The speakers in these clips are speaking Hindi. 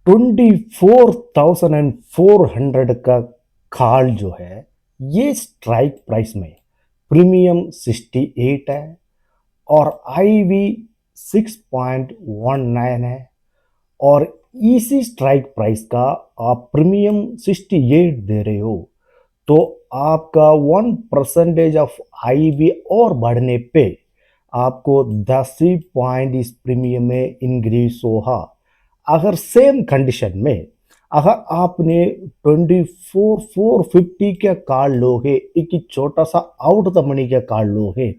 24,400 का कॉल जो है ये स्ट्राइक प्राइस में प्रीमियम 68 है और आईवी 6.19 है और इसी स्ट्राइक प्राइस का आप प्रीमियम 68 दे रहे हो तो आपका 1% ऑफ आईवी और बढ़ने पे आपको 10 पॉइंट इस प्रीमियम में इंक्रीज होगा। अगर सेम कंडीशन में अगर आपने 24,450 के कार्ड लोगे, एक छोटा सा आउट द मनी का कार्ड लोगे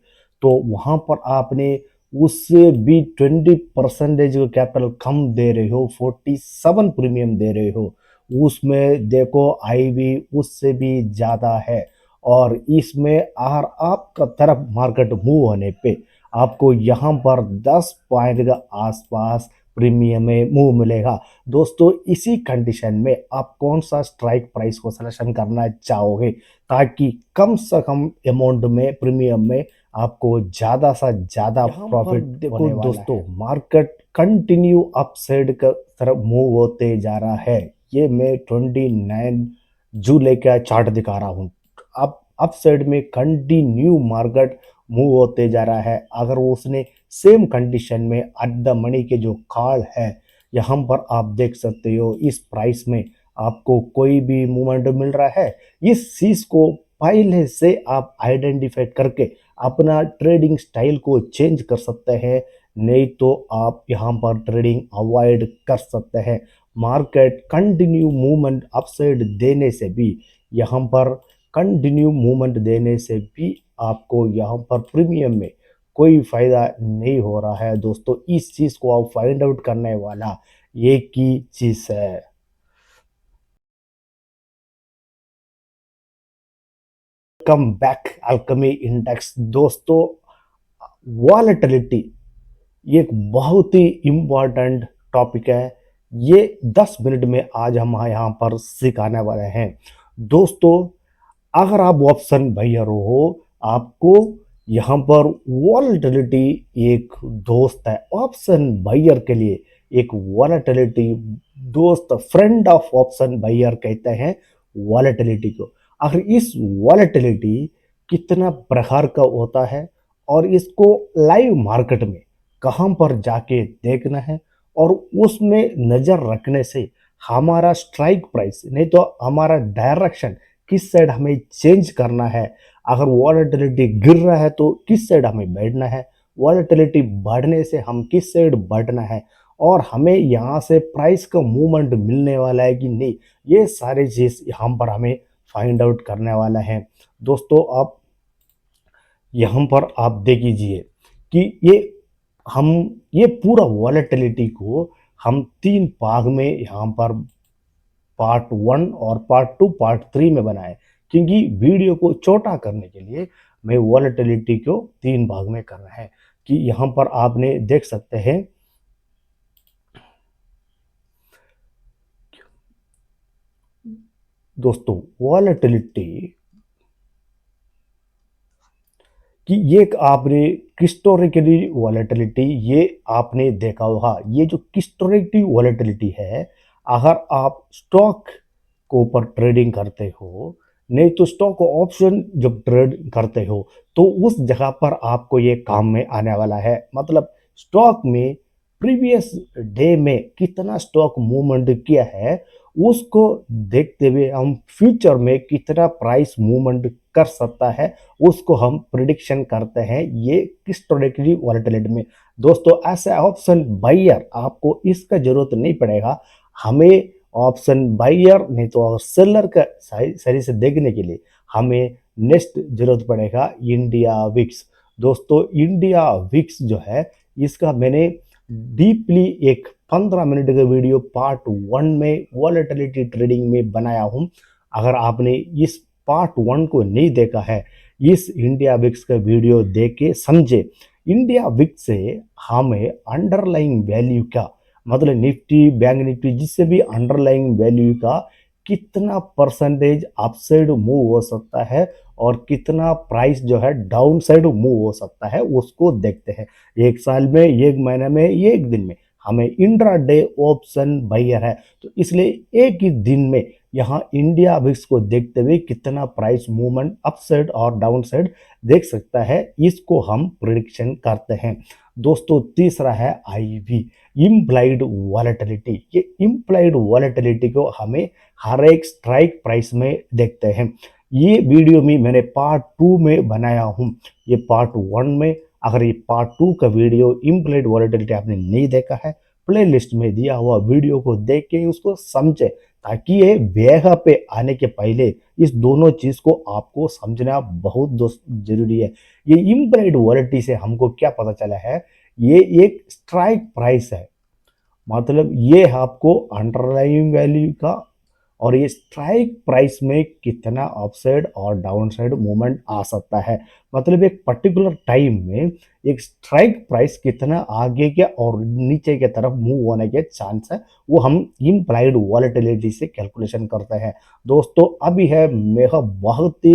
तो वहां पर आपने उससे भी 20% कैपिटल कम दे रहे हो, 47 प्रीमियम दे रहे हो। उसमें देखो आईवी उससे भी ज्यादा है और इसमें अगर आपका तरफ मार्केट मूव होने पे आपको यहाँ पर 10 पॉइंट का आसपास प्रीमियम में मूव मिलेगा। दोस्तों इसी कंडीशन में आप कौन सा स्ट्राइक प्राइस को सिलेक्शन करना चाहोगे ताकि कम से कम अमाउंट में प्रीमियम में आपको ज्यादा से ज्यादा प्रॉफिट देखो दोस्तों मार्केट कंटिन्यू अपसाइड का तरफ मूव होते जा रहा है। ये मैं 29 जुलाई का चार्ट दिखा रहा हूँ। अब अपसाइड में कंटिन्यू मार्केट मूव होते जा रहा है। अगर उसने सेम कंडीशन में एट द मनी के जो कॉल है यहाँ पर आप देख सकते हो इस प्राइस में आपको कोई भी मूवमेंट मिल रहा है, इस चीज को पहले से आप आइडेंटिफाई करके अपना ट्रेडिंग स्टाइल को चेंज कर सकते हैं, नहीं तो आप यहाँ पर ट्रेडिंग अवॉइड कर सकते हैं। मार्केट कंटिन्यू मूवमेंट अपसाइड देने से भी यहाँ पर कंटिन्यू मूवमेंट देने से भी आपको यहाँ पर प्रीमियम में कोई फायदा नहीं हो रहा है। दोस्तों इस चीज को आप फाइंड आउट करने वाला एक ही चीज है। Come back Alchemy index. दोस्तों वॉलेटिलिटी एक बहुत ही इंपॉर्टेंट टॉपिक है। ये 10 मिनट में आज हम यहाँ पर सिखाने वाले हैं। दोस्तों अगर आप ऑप्शन बायर हो आपको यहाँ पर वॉलेटिलिटी एक दोस्त है। ऑप्शन बायर के लिए एक वॉलेटिलिटी दोस्त, फ्रेंड ऑफ ऑप्शन बायर कहते हैं वॉलेटिलिटी को। आखिर इस वॉलेटिलिटी कितना प्रकार का होता है और इसको लाइव मार्केट में कहाँ पर जाके देखना है और उसमें नजर रखने से हमारा स्ट्राइक प्राइस नहीं तो हमारा डायरेक्शन किस साइड हमें चेंज करना है। अगर वॉलेटिलिटी गिर रहा है तो किस साइड हमें बैठना है, वॉलेटिलिटी बढ़ने से हम किस साइड बढ़ना है और हमें यहाँ से प्राइस का मूवमेंट मिलने वाला है कि नहीं, ये सारी चीज यहाँ पर हमें फाइंड आउट करने वाला है। दोस्तों आप यहाँ पर आप देख लीजिए कि हम ये पूरा वॉलेटिलिटी को हम 3 भाग में यहाँ पर पार्ट 1 और पार्ट 2 पार्ट 3 में बनाए, क्योंकि वीडियो को छोटा करने के लिए मैं वॉलेटिलिटी को 3 भाग में करना है। कि यहाँ पर आपने देख सकते हैं दोस्तों वॉलेटिलिटी कि ये आपने हिस्टोरिकली वॉलेटिलिटी ये आपने देखा होगा। ये जो हिस्टोरिकली वॉलेटिलिटी है, अगर आप स्टॉक को ऊपर ट्रेडिंग करते हो नहीं तो स्टॉक ऑप्शन जब ट्रेड करते हो तो उस जगह पर आपको ये काम में आने वाला है। मतलब स्टॉक में प्रीवियस डे में कितना स्टॉक मूवमेंट किया है उसको देखते हुए हम फ्यूचर में कितना प्राइस मूवमेंट कर सकता है उसको हम प्रिडिक्शन करते हैं ये हिस्टोरिकली वॉलेटिलिटी में। दोस्तों ऐसे ऑप्शन बायर आपको इसका जरूरत नहीं पड़ेगा। हमें ऑप्शन बायर नहीं तो सेलर का सही से देखने के लिए हमें नेक्स्ट जरूरत पड़ेगा इंडिया विक्स। दोस्तों इंडिया विक्स जो है इसका मैंने डीपली एक 15 मिनट का वीडियो पार्ट 1 में वॉलेटिलिटी ट्रेडिंग में बनाया हूं। अगर आपने इस पार्ट 1 को नहीं देखा है, इस इंडिया विक्स का वीडियो देख के समझे इंडिया विक्स से हमें अंडरलाइंग वैल्यू का मतलब निफ्टी बैंक निफ्टी जिससे भी अंडरलाइंग वैल्यू का कितना परसेंटेज अपसाइड मूव हो सकता है और कितना प्राइस जो है डाउन साइड मूव हो सकता है उसको देखते हैं। एक साल में, एक महीने में, एक दिन में हमें इंट्राडे ऑप्शन बायर है, तो इसलिए एक ही दिन में यहाँ इंडिया विक्स को देखते हुए कितना प्राइस मूवमेंट अपसाइड और डाउन साइड देख सकता है, इसको हम प्रिडिक्शन करते हैं। दोस्तों तीसरा है आईवी, इम्प्लाइड वॉलेटिलिटी। ये इम्प्लाइड वॉलेटिलिटी को हमें हर एक स्ट्राइक प्राइस में देखते हैं। ये वीडियो में मैंने पार्ट 2 में बनाया हूँ, ये पार्ट 1 में, अगर ये पार्ट 2 का वीडियो इम्प्लाइड वॉलेटिलिटी आपने नहीं देखा है, प्लेलिस्ट में दिया हुआ वीडियो को देख के उसको समझे, ताकि ये वेगा पे आने के पहले इस दोनों चीज को आपको समझना बहुत दोस्त जरूरी है। ये इम्प्लाइड वॉलेटिलिटी से हमको क्या पता चला है, ये एक स्ट्राइक प्राइस है, मतलब ये आपको अंडरलाइंग वैल्यू का और ये स्ट्राइक प्राइस में कितना अपसाइड और डाउन साइड मूवमेंट आ सकता है, मतलब एक पर्टिकुलर टाइम में एक स्ट्राइक प्राइस कितना आगे के और नीचे की तरफ मूव होने के चांस है, वो हम इम्प्लाइड वॉलेटिलिटी से कैलकुलेशन करते हैं। दोस्तों अभी है मेरा बहुत ही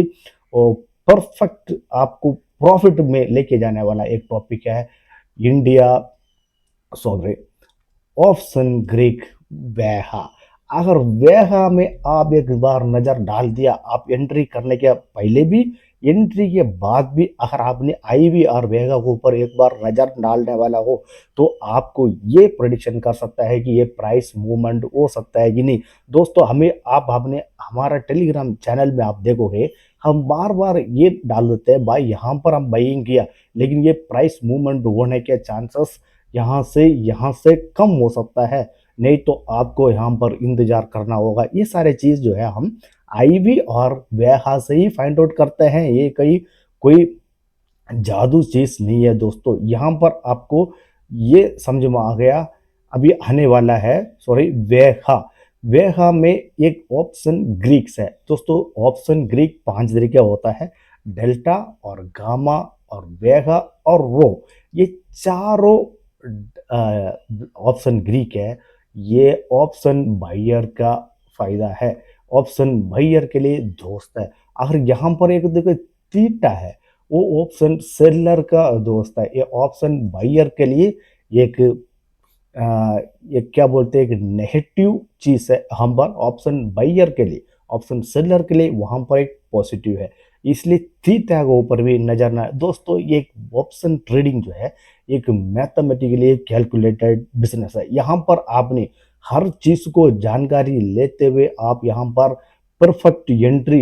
परफेक्ट आपको प्रॉफिट में लेके जाने वाला एक टॉपिक है, इंडिया सॉरी ऑप्शन ग्रीक वेहा। अगर वेहा में आप एक बार नजर डाल दिया, आप एंट्री करने के पहले भी, एंट्री के बाद भी, अगर आपने आईवी और वेगा के ऊपर एक बार नजर डालने वाला हो, तो आपको ये प्रेडिक्शन कर सकता है कि ये प्राइस मूवमेंट हो सकता है कि नहीं। दोस्तों हमें आप आपने हमारा टेलीग्राम चैनल में आप देखोगे, हम बार बार ये डाल देते हैं भाई यहाँ पर हम बाइंग किया, लेकिन ये प्राइस मूवमेंट होने के चांसेस यहाँ से कम हो सकता है, नहीं तो आपको यहाँ पर इंतजार करना होगा। ये सारे चीज जो है हम आईवी और वेहा से ही फाइंड आउट करते हैं, ये कहीं कोई जादू चीज नहीं है। दोस्तों यहाँ पर आपको ये समझ में आ गया, अभी आने वाला है सॉरी वेहा। वेहा में एक ऑप्शन ग्रीक्स है। दोस्तों ऑप्शन ग्रीक 5 तरीके होता है, डेल्टा और गामा और वेगा और रो, ये चारों ऑप्शन ग्रीक है। ये ऑप्शन बायर का फायदा है, ऑप्शन बायर के लिए दोस्त है। अगर यहाँ पर एक देखो थीटा है, वो ऑप्शन सेलर का दोस्त है, ये ऑप्शन बायर के लिए एक ये क्या बोलते हैं, एक नेगेटिव चीज है। हम पर ऑप्शन बायर के लिए, ऑप्शन सेलर के लिए वहां पर एक पॉजिटिव है, इसलिए थीटा के ऊपर भी नजर ना। दोस्तों ये एक ऑप्शन ट्रेडिंग जो है एक मैथमेटिकली कैलकुलेटेड बिजनेस है। यहाँ पर आपने हर चीज को जानकारी लेते हुए आप यहाँ पर परफेक्ट एंट्री,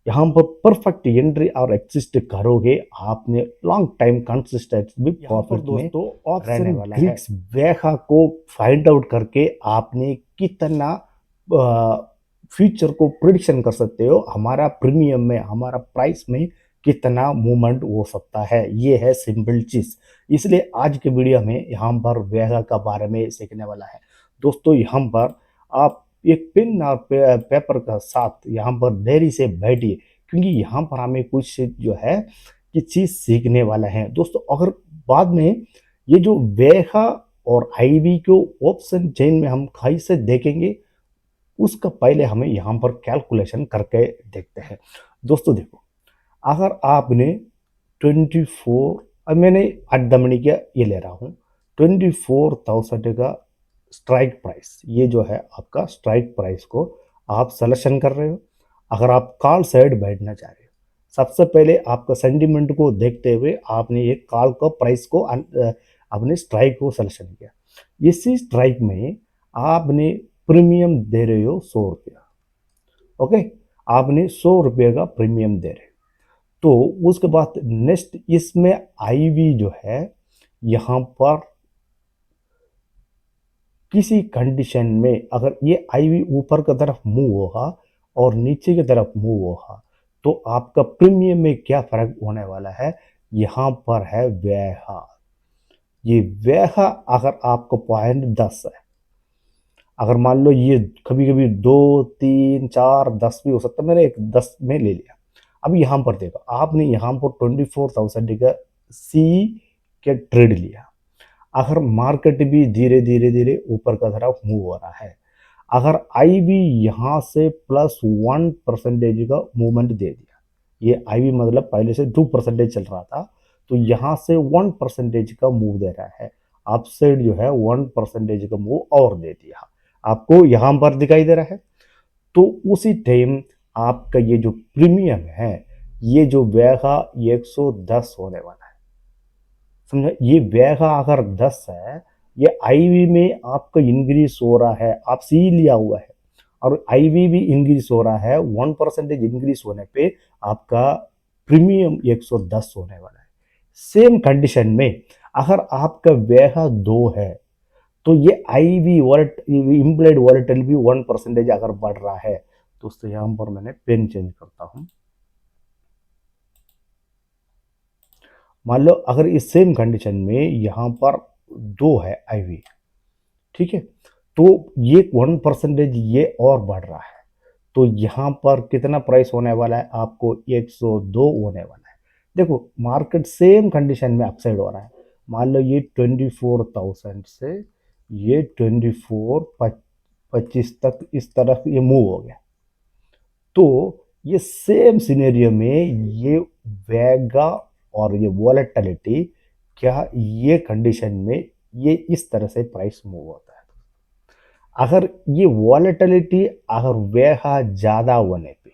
यहाँ पर परफेक्ट एंट्री और एग्जिस्ट करोगे, आपने लॉन्ग टाइम कंसिस्टेंट प्रॉफिट में रहने वाला है। वेगा को फाइंड आउट करके आपने कितना फ्यूचर को प्रिडिक्शन कर सकते हो, हमारा प्रीमियम में, हमारा प्राइस में कितना मूवमेंट हो सकता है, ये है सिंपल चीज। इसलिए आज के वीडियो में यहाँ पर वेगा का बारे में सीखने वाला है। दोस्तों यहाँ पर आप एक पेन और पेपर का साथ यहाँ पर धैर्य से बैठिए, क्योंकि यहाँ पर हमें कुछ जो है कि चीज सीखने वाला है। दोस्तों अगर बाद में ये जो वेगा और आईवी को ऑप्शन चेन में हम कैसे देखेंगे, उसका पहले हमें यहाँ पर कैलकुलेशन करके देखते हैं। दोस्तों देखो, अगर आपने 24, अब मैंने अड्डमनी का ये ले रहा हूँ 24,000 का स्ट्राइक प्राइस, ये जो है आपका स्ट्राइक प्राइस को आप सलेक्शन कर रहे हो। अगर आप कॉल साइड बैठना चाह रहे हो, सबसे पहले आपका सेंटिमेंट को देखते हुए आपने ये कॉल का प्राइस को आपने स्ट्राइक को सलेक्शन किया। इसी स्ट्राइक में आपने प्रीमियम दे रहे हो 100 रुपया, ओके, आपने 100 रुपये का प्रीमियम दे रहे हो। तो उसके बाद नेक्स्ट इसमें आईवी जो है यहाँ पर किसी कंडीशन में अगर ये आईवी ऊपर की तरफ मूव होगा और नीचे की तरफ मूव होगा, तो आपका प्रीमियम में क्या फर्क होने वाला है, यहाँ पर है वेहा। ये वेहा अगर आपको पॉइंट 10 है, अगर मान लो ये कभी कभी 2 3 4 10 भी हो सकता है, मैंने एक 10 में ले लिया। अब यहाँ पर देखो, आपने यहाँ पर 24,000 का सी के ट्रेड लिया। अगर मार्केट भी धीरे धीरे धीरे ऊपर का तरफ मूव हो रहा है, अगर आई भी यहाँ से +1% का मूवमेंट दे दिया, ये आई भी मतलब पहले से 2% चल रहा था, तो यहाँ से 1% का मूव दे रहा है। अपसाइड जो है 1% का मूव और दे दिया, आपको यहाँ पर दिखाई दे रहा है। तो उसी टाइम आपका ये जो प्रीमियम है, ये जो वेगा 110 होने वाला है, समझा। ये वेगा अगर 10 है, ये आईवी में आपका इंक्रीज हो रहा है, आप सी लिया हुआ है, और आईवी भी इंक्रीज हो रहा है, 1% इंक्रीज होने पे आपका प्रीमियम 110 होने वाला है। सेम कंडीशन में अगर आपका वेगा 2 है, तो ये आईवी वॉलेट इम्प्लाइड वॉलेटिल भी 1% अगर बढ़ रहा है, दोस्तों यहां पर मैंने पेन चेंज करता हूं। मान लो अगर इस सेम कंडीशन में यहां पर 2 है आईवी, ठीक है, तो ये 1% ये और बढ़ रहा है, तो यहां पर कितना प्राइस होने वाला है आपको, 102 होने वाला है। देखो मार्केट सेम कंडीशन में अपसाइड हो रहा है। मान लो ये 24,000 से ये 24,25 तक इस तरफ ये मूव हो गया, तो ये सेम सिनेरियो में ये वेगा और ये वॉलेटिलिटी, क्या ये कंडीशन में ये इस तरह से प्राइस मूव होता है। अगर ये वॉलेटिलिटी अगर वेगा ज़्यादा होने पे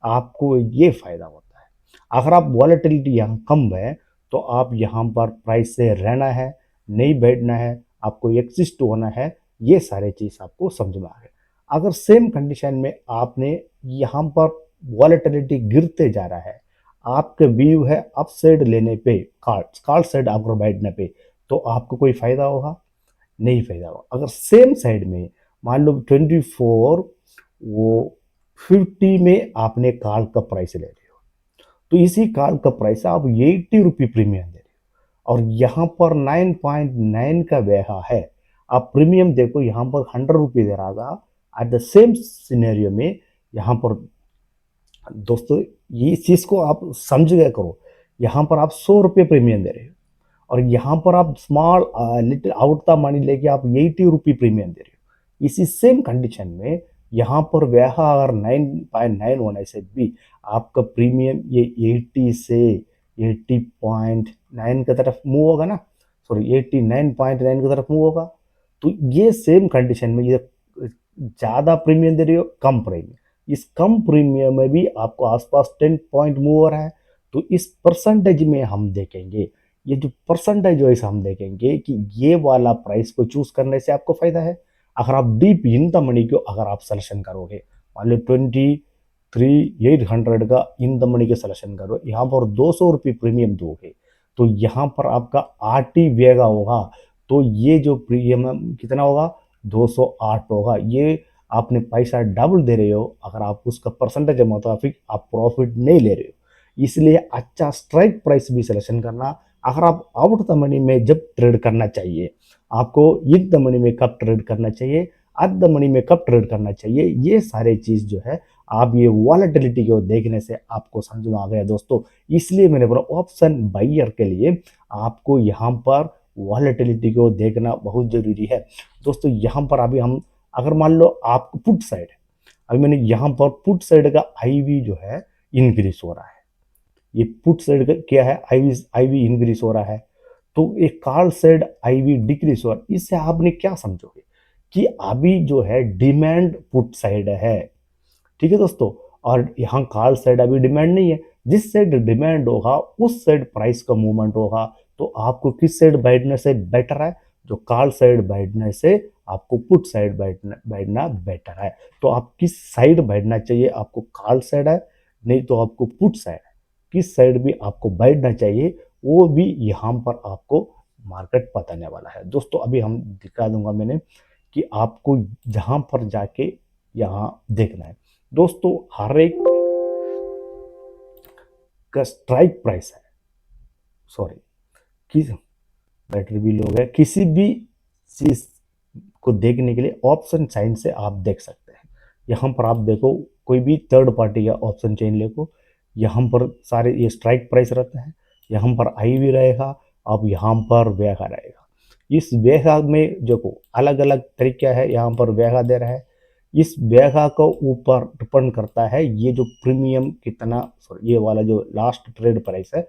आपको ये फ़ायदा होता है। अगर आप वॉलेटिलिटी यहाँ कम है, तो आप यहाँ पर प्राइस से रहना है, नहीं बैठना है, आपको एग्जिस्ट होना है, ये सारे चीज़ आपको समझ में आ गए। अगर सेम कंडीशन में आपने यहाँ पर वॉलेटिलिटी गिरते जा रहा है, आपके व्यू है अप साइड लेने पे, कॉल साइड आपको बैठने पे, तो आपको कोई फ़ायदा होगा, नहीं फायदा होगा। अगर सेम साइड में मान लो 24 वो 50 में आपने कॉल का प्राइस ले रहे हो, तो इसी कॉल का प्राइस आप 80 रुपये प्रीमियम दे रहे हो, और यहाँ पर 9.9 का वेहा है, आप प्रीमियम देखो यहाँ पर 100 रुपये दे रहा था। एट द सेम सिनेरियो में यहाँ पर दोस्तों ये चीज़ को आप समझ गया करो, यहाँ पर आप 100 रुपये प्रीमियम दे रहे हो, और यहाँ पर आप small little out the money लेके आप 80 रुपये प्रीमियम दे रहे हो। इसी सेम कंडीशन में यहाँ पर वह अगर 9.9 होने से भी आपका प्रीमियम ये 80 से 80.9 की तरफ मूव होगा ना, सॉरी 89.9 की तरफ मूव होगा। तो ये सेम कंडीशन में ये ज़्यादा प्रीमियम दे रही हो, कम प्रीमियम, इस कम प्रीमियम में भी आपको आसपास 10 पॉइंट मूव हो रहा है। तो इस परसेंटेज में हम देखेंगे, ये जो परसेंटेज वाइज हम देखेंगे कि ये वाला प्राइस को चूज करने से आपको फायदा है। अगर आप डीप इन द मनी को अगर आप सिलेक्शन करोगे, मान लो 23,800 का इन द मनी के सिलेक्शन करो, यहाँ पर 200 रुपये प्रीमियम दोगे, तो यहाँ पर आपका 8 वेगा होगा, तो ये जो प्रीमियम कितना होगा, 208 होगा। ये आपने पैसा डबल दे रहे हो, अगर आप उसका परसेंटेज मुताबिक आप प्रॉफिट नहीं ले रहे हो। इसलिए अच्छा स्ट्राइक प्राइस भी सिलेक्शन करना। अगर आप आउट द मनी में जब ट्रेड करना चाहिए, आपको इन द मनी में कब ट्रेड करना चाहिए, एट द मनी में कब ट्रेड करना चाहिए, ये सारे चीज़ जो है आप ये वॉलेटिलिटी को देखने से आपको समझ में आ गया दोस्तों। इसलिए मैंने बोला ऑप्शन बायर के लिए आपको यहाँ पर वॉलेटिलिटी को देखना बहुत ज़रूरी है दोस्तों। यहाँ पर अभी हम अगर मान लो आप पुट साइड है, अभी मैंने यहाँ पर पुट साइड का आईवी जो है इंक्रीज हो रहा है, ये पुट साइड का क्या है, आईवी आईवी इंक्रीज हो रहा है, तो एक कॉल साइड आईवी डिक्रीज हो रहा है। इससे आपने क्या समझोगे कि अभी जो है डिमांड पुट साइड है, ठीक है दोस्तों, और यहाँ कॉल साइड अभी डिमांड नहीं है। जिस साइड डिमांड होगा उस साइड प्राइस का मूवमेंट होगा, तो आपको किस साइड बैठने से बेटर है, जो कॉल साइड बैठने से आपको पुट साइड बैठना बेटर है। तो आप किस साइड बैठना चाहिए, आपको कॉल साइड है, नहीं तो आपको पुट साइड है, किस साइड भी आपको बैठना चाहिए, वो भी यहाँ पर आपको मार्केट बताने वाला है दोस्तों। अभी हम दिखा दूंगा मैंने कि आपको जहाँ पर जाके यहाँ देखना है दोस्तों। हर एक का स्ट्राइक प्राइस है, सॉरी किस बैटरी भी लो गए, किसी भी चीज को देखने के लिए ऑप्शन साइन से आप देख सकते हैं। यहाँ पर आप देखो कोई भी थर्ड पार्टी का ऑप्शन चेन लेको, यहाँ पर सारे ये स्ट्राइक प्राइस रहते हैं, यहाँ पर आई भी रहेगा, अब यहाँ पर वेगा रहेगा। इस वेगा में जो अलग अलग तरीका है, यहाँ पर वेगा दे रहा है, इस वेगा को ऊपर डिपेंड करता है ये जो प्रीमियम कितना, सॉरी ये वाला जो लास्ट ट्रेड प्राइस है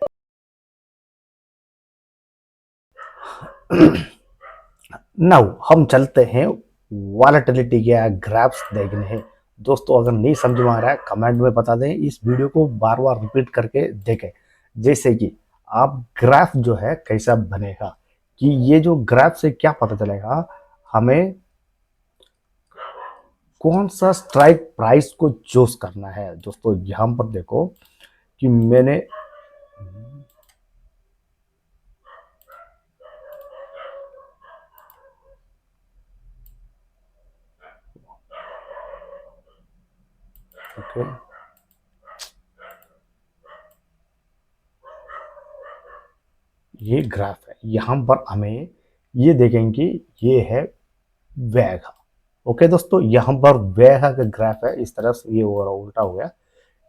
नाउ हम चलते हैं वॉलेटिलिटी के ग्राफ्स देखने हैं। दोस्तों अगर नहीं समझ में आ रहा है कमेंट में बता दें, इस वीडियो को बार बार रिपीट करके देखें, जैसे कि आप ग्राफ जो है कैसा बनेगा, कि ये जो ग्राफ से क्या पता चलेगा हमें कौन सा स्ट्राइक प्राइस को चूज करना है। दोस्तों यहाँ पर देखो कि मैंने ओके ये ग्राफ है, यहाँ पर हमें ये देखेंगे ये है वेगा। ओके दोस्तों, यहाँ पर वेगा का ग्राफ है, इस तरफ ये उल्टा हो गया,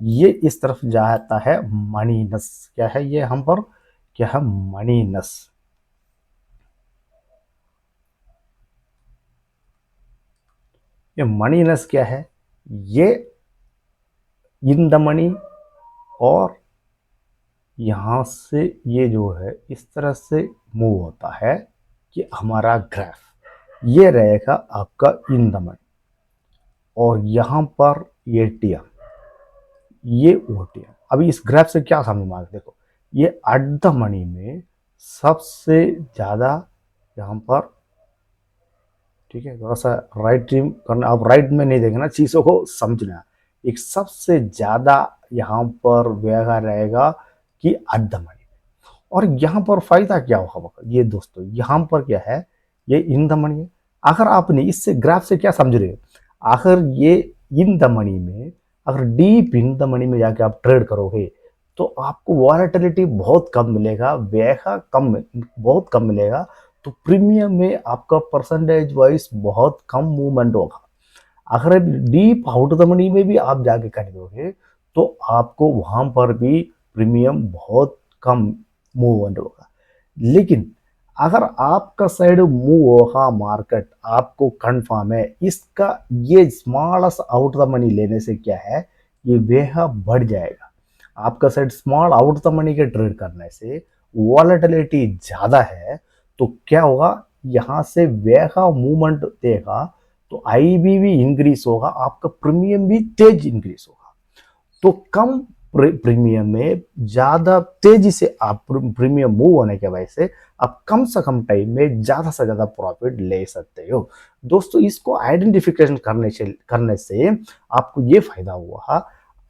ये इस तरफ जाता है मणिनस। क्या है ये हम पर, क्या है मणिनस। ये मणिनस क्या है, ये इन द मणि, और यहाँ से ये जो है इस तरह से मूव होता है कि हमारा ग्राफ ये रहेगा आपका इन द मनी, और यहाँ पर ये टीएम, ये ओटीएम। अभी इस ग्राफ से क्या समझ में आ, देखो ये एट द मनी में सबसे ज्यादा यहाँ पर, ठीक है थोड़ा सा राइट ट्रिम करना, आप राइट में नहीं देखना, चीजों को समझना। एक सबसे ज्यादा यहाँ पर वेगा रहेगा कि एट द मनी। और यहाँ पर फायदा क्या होगा ये दोस्तों, यहाँ पर क्या है ये इन द मनी है। अगर आपने इससे ग्राफ से क्या समझ रहे हो, अगर ये इन द मनी में, अगर डीप इन द मनी में जाके आप ट्रेड करोगे तो आपको वॉलेटिलिटी बहुत कम मिलेगा, वेगा कम, बहुत कम मिलेगा, तो प्रीमियम में आपका परसेंटेज वाइज बहुत कम मूवमेंट होगा। अगर डीप आउट द मनी में भी आप जाके खरीदोगे तो आपको वहां पर भी प्रीमियम बहुत कम मूवमेंट होगा। लेकिन अगर आपका साइड मूव होगा मार्केट, आपको कंफर्म है इसका, ये स्मॉल आउट द मनी लेने से क्या है ये बेहा बढ़ जाएगा। आपका side small out the money के ट्रेड करने से वॉलेटिलिटी ज्यादा है, तो क्या होगा यहाँ से वेगा मूवमेंट देगा, तो आईबी भी इंक्रीज होगा, आपका प्रीमियम भी तेज इंक्रीज होगा। तो कम प्रीमियम में ज्यादा तेजी से आप प्रीमियम मूव होने के वजह से आप कम से कम टाइम में ज्यादा से ज्यादा प्रॉफिट ले सकते हो। दोस्तों इसको आइडेंटिफिकेशन करने से आपको ये फायदा हुआ,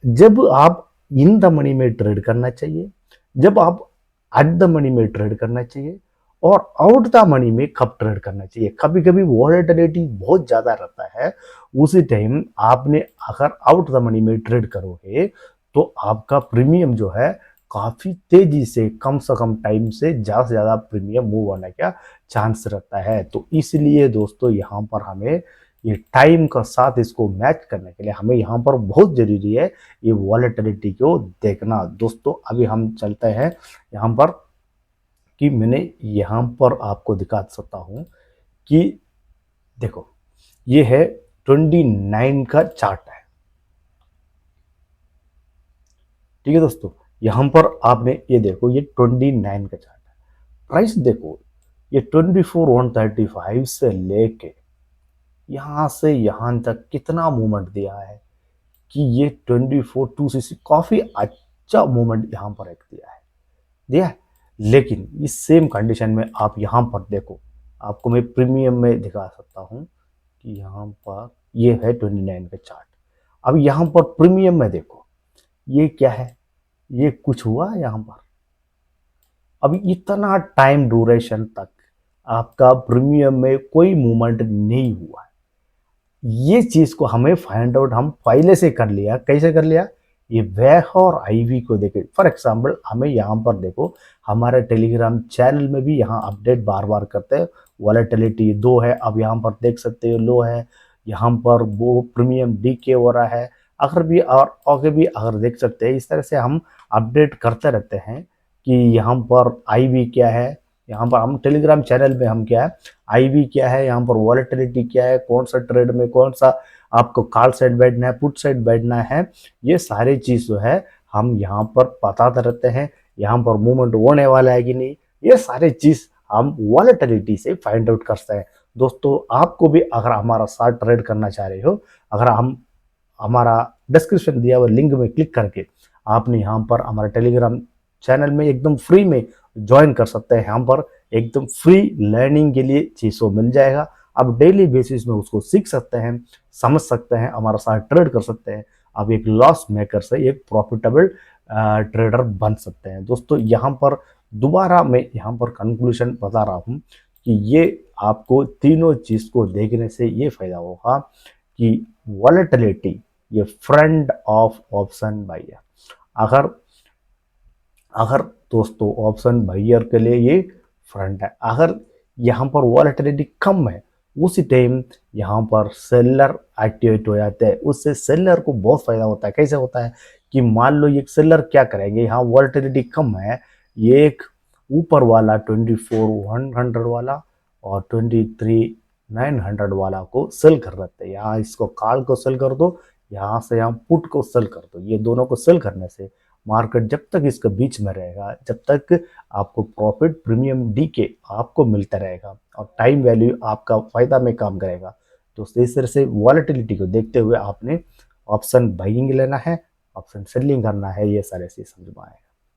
जब आप इन द मनी में ट्रेड करना चाहिए, जब आप एट द मनी में ट्रेड करना चाहिए, और आउट द मनी में कब ट्रेड करना चाहिए। कभी कभी वॉलेटिलिटी बहुत ज्यादा रहता है, उसी टाइम आपने अगर आउट द मनी में ट्रेड करोगे तो आपका प्रीमियम जो है काफी तेजी से कम टाइम से ज्यादा प्रीमियम मूव होने का चांस रहता है। तो इसलिए दोस्तों यहाँ पर हमें ये टाइम का साथ इसको मैच करने के लिए हमें यहाँ पर बहुत जरूरी है ये वॉलेटिलिटी को देखना। दोस्तों अभी हम चलते हैं यहाँ पर, कि मैंने यहाँ पर आपको दिखा सकता हूँ कि देखो ये है 29 का चार्ट है, ठीक है दोस्तों। यहाँ पर आपने ये देखो ये 29 का चार्ट है, प्राइस देखो ये 24,135 से लेके यहाँ से यहाँ तक कितना मूवमेंट दिया है, कि ये 24,260 काफी अच्छा मूवमेंट यहाँ पर एक दिया है। लेकिन इस सेम कंडीशन में आप यहाँ पर देखो, आपको मैं प्रीमियम में दिखा सकता हूँ कि यहाँ पर ये है 29 का चार्ट। अब यहाँ पर प्रीमियम में देखो ये क्या है, ये कुछ हुआ यहाँ पर, अभी इतना टाइम ड्यूरेशन तक आपका प्रीमियम में कोई मूवमेंट नहीं हुआ है। ये चीज को हमें फाइंड आउट हम पहले से कर लिया, कैसे कर लिया, ये वैह और आईवी को देखे। फॉर एग्जाम्पल हमें यहाँ पर देखो हमारे टेलीग्राम चैनल में भी यहाँ अपडेट बार बार करते हैं, वॉलेटिलिटी 2 है, अब यहाँ पर देख सकते हो लो है, यहाँ पर वो प्रीमियम डीके हो रहा है, अगर भी और आगे भी अगर देख सकते हैं। इस तरह से हम अपडेट करते रहते हैं कि यहाँ पर आईवी क्या है, यहाँ पर हम टेलीग्राम चैनल में हम क्या है आईवी क्या है, यहाँ पर वॉलेटिलिटी क्या है, कौन सा ट्रेड में कौन सा आपको कॉल साइड बैठना है, पुट साइड बैठना है, ये सारी चीज जो है हम यहाँ पर बताते रहते हैं। यहाँ पर मूवमेंट होने वाला है कि नहीं, ये सारी चीज हम वॉलेटिलिटी से फाइंड आउट करते हैं। दोस्तों आपको भी अगर हमारा साथ ट्रेड करना चाह रहे हो, अगर हम हमारा डिस्क्रिप्शन दिया हुआ लिंक में क्लिक करके आपने यहाँ पर हमारा टेलीग्राम चैनल में एकदम फ्री में ज्वाइन कर सकते हैं। यहाँ पर एकदम फ्री लर्निंग के लिए चीज़ों मिल जाएगा। आप डेली बेसिस में उसको सीख सकते हैं, समझ सकते हैं, हमारा साथ ट्रेड कर सकते हैं। आप एक लॉस मेकर से एक प्रॉफिटेबल ट्रेडर बन सकते हैं। दोस्तों यहाँ पर दोबारा मैं यहाँ पर कंक्लूजन बता रहा हूँ कि ये आपको तीनों चीज़ को देखने से ये फायदा होगा कि वॉलेटिलिटी ये फ्रेंड ऑफ ऑप्शन बायर। अगर अगर दोस्तों ऑप्शन बायर के लिए ये फ्रंट है, अगर यहाँ पर वॉलेटिलिटी कम है उसी टाइम यहाँ पर सेलर एक्टिवेट हो जाते हैं, उससे सेलर को बहुत फायदा होता है। कैसे होता है कि मान लो ये सेलर क्या करेंगे, यहाँ वॉलेटिलिटी कम है, ये एक ऊपर वाला 24,100 वाला और 23,900 वाला को सेल कर देते हैं। यहाँ इसको कॉल को सेल कर दो, यहाँ से यहाँ पुट को सेल कर दो। ये दोनों को सेल करने से मार्केट जब तक इसके बीच में रहेगा, जब तक आपको प्रॉफिट प्रीमियम डी के आपको मिलता रहेगा और टाइम वैल्यू आपका फायदा में काम करेगा। तो इस तरह से वॉलेटिलिटी को देखते हुए आपने ऑप्शन बाइंग लेना है, ऑप्शन सेलिंग करना है, ये सारे चीज समझ में आएगा।